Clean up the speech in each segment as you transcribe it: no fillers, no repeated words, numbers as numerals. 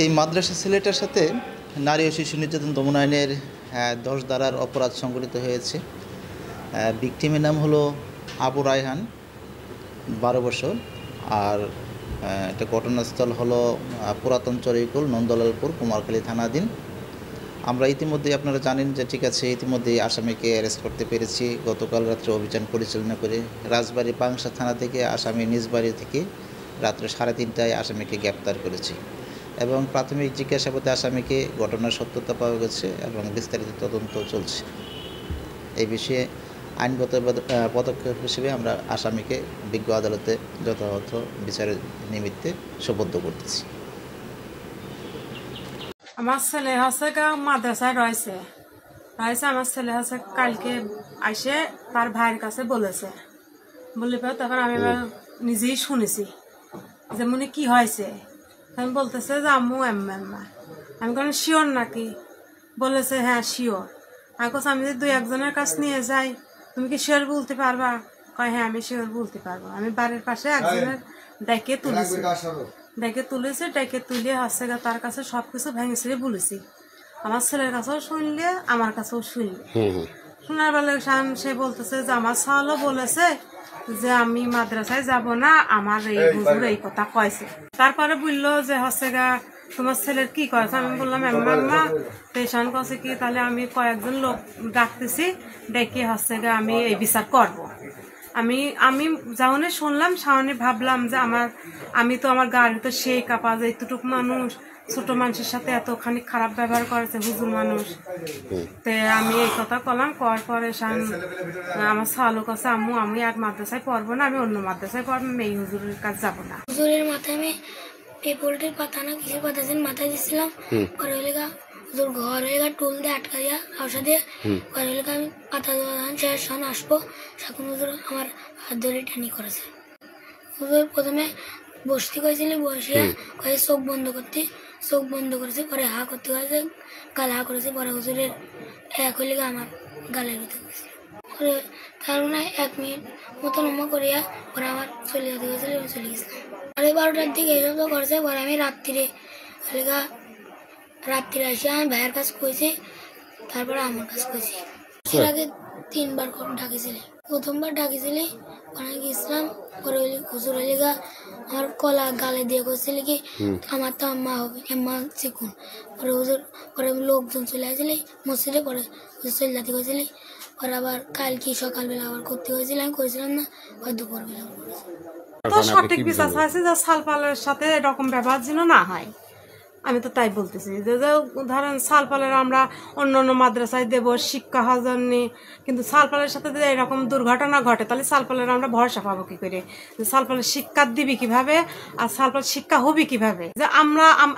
এই মাদ্রাসা ছেলেটার সাথে নারী ও শিশু নির্যাতন দমন আইনের 10 ধারার অপরাধ সংঘটিত হয়েছে। ভিকটিমের নাম হলো আবু রায়হান, 12 বছর। আর এটা ঘটনাস্থল হলো পুরাতন চরিকুল, নন্দলালপুর, কুমারখালী থানাধীন। আমরা ইতিমধ্যে আপনারা জানেন যে ঠিক আছে, ইতিমধ্যে আসামিকে অ্যারেস্ট করতে পেরেছি। গতকাল রাত্রে অভিযান পরিচালনা করে রাজবাড়ী পাংশা থানা থেকে আসামি নিজ বাড়ি থেকে রাত্রে 3:30টায় আসামিকে গ্রেপ্তার করেছি এবং প্রাথমিক জিজ্ঞাসাবাদে আসামিকে ঘটনার সত্যতা পাওয়া গেছে এবং বিস্তারিত তদন্ত চলছে। এই বিষয়ে আইনগত পদক্ষেপ হিসেবে আমরা আসামিকে বিজ্ঞ আদালতে যথাযথ বিচারের নিমিত্তে সোপর্দ করতেছি। আমার ছেলে হচ্ছে মাদ্রাসায় রয়েছে। আমার ছেলে হচ্ছে কালকে এসে তার ভাইয়ের কাছে বলেছে, বলে তখন আমি নিজেই শুনেছি যে মনে কি হয়েছে। আমি বলতেছে যে আম্মু এম্মা। আমি কোনো শিওর নাকি? বলেছে হ্যাঁ শিওর। আমি কোথাও আমি যদি 2-1জনের কাছে নিয়ে যাই, তুমি কি শিওর বলতে পারবা? কয় হ্যাঁ আমি শিওর বলতে পারবো। আমি বাড়ির পাশে একজনের ডেকে তুলেছি, ডেকে তুলে হচ্ছে তার কাছে সবকিছু ভেঙে ছিঁড়ে বলেছি। আমার ছেলের কাছেও শুনলে, আমার কাছেও শুনলে। শোনার বেলা সে বলতেছে যে আমার সালও বলেছে যে আমি মাদ্রাসায় যাব না, আমার এই হুজুর এই কথা কয়েছে। তারপরে বললো যে হচ্ছে তোমার ছেলের কি করেছে? আমি বললাম এম্মা পেশান কছে কি, তাহলে আমি কয়েকজন লোক ডাকতেছি, ডেকে হচ্ছে আমি এই বিচার করব। আমি যেমন শুনলাম সামনে ভাবলাম যে আমি তো আমার গাড়ি তো সেই কাপা যে এতটুকু মানুষ, ছোট মানুষের সাথে এতখানি খারাপ ব্যবহার করেছে হুজুর মানুষ। তো আমি এই কথা করলাম, করার পরে আমার সালু কাছে আম্মু আমি আর মাদ্রাসায় পড়বো না, আমি অন্য মাদ্রাসায় পড়বো, আমি এই হুজুরের কাছে যাবো না। হুজুরের মাথায় আমি পেপোল্টের পাতা না কিছু পাতা মাথায় দিচ্ছিলাম, পরে হলে হুজুর ঘর হয়ে টুল দিয়ে আটকা দিয়া আশা দিয়ে পরে হলে আমি পাতা শেষ আসবো, তখন হুজুর আমার হাত ধরে টেনি করেছে। হুজুর প্রথমে বসতে কয়েছিল, বসিয়া কয়ে চোখ বন্ধ করতে, চোখ বন্ধ করেছে, পরে হা করতে কয়েছে, গাল হা করেছে, পরে হুজুরের এক হলে আমার গালের ভিতরে গেছে। পরে তার মানে 1 মিনিট মতো নমা করিয়া পরে আমার চলে যেতে গেছিল, আমি চলে গেছিলাম। পরে 12টার দিকে এইসব তো করেছে। পরে আমি রাত্রিরে এসে আমি ভাইয়ের কাছে কইছি, তারপরে আমার কাছে কইছি। এর আগে 3বার ডাকেছিলি, প্রথমবার ডাকেছিলি ওখানে গেছিলাম। পরে হুজুর হলিগা আমার কলা গালে দিয়ে কইছিল কি আমার তো আম্মা হবে, আম্মা চিকুন। পরে হুজুর পরে লোকজন চলে আসছিলি মসজিদে, পরে হুজুর চলে যেতে কইছিলি। পরে আবার কালকে সকালবেলা আবার করতে হয়েছিল, আমি করেছিলাম না, পরে দুপুরবেলা তো সঠিক বিচার চাইছে যে সালপালের সাথে এরকম ব্যবহার যেন না হয়। আমি তো তাই বলতেছি যে ধরেন সালপালের আমরা অন্য অন্য মাদ্রাসায় দেব শিক্ষা হওয়ার জন্য, কিন্তু সালপালের সাথে যদি এরকম দুর্ঘটনা ঘটে তাহলে সালপালের আমরা ভরসা পাবো কি করে? সালপালের শিক্ষা দিবি কিভাবে আর সালপাল শিক্ষা হবি কিভাবে? যে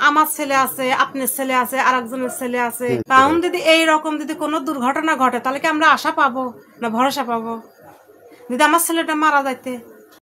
আমার ছেলে আছে, আপনার ছেলে আছে, আর একজনের ছেলে আছে, কারণ যদি এইরকম যদি কোনো দুর্ঘটনা ঘটে তাহলে কি আমরা আশা পাবো না ভরসা পাবো? যদি আমার ছেলেটা মারা যাইতে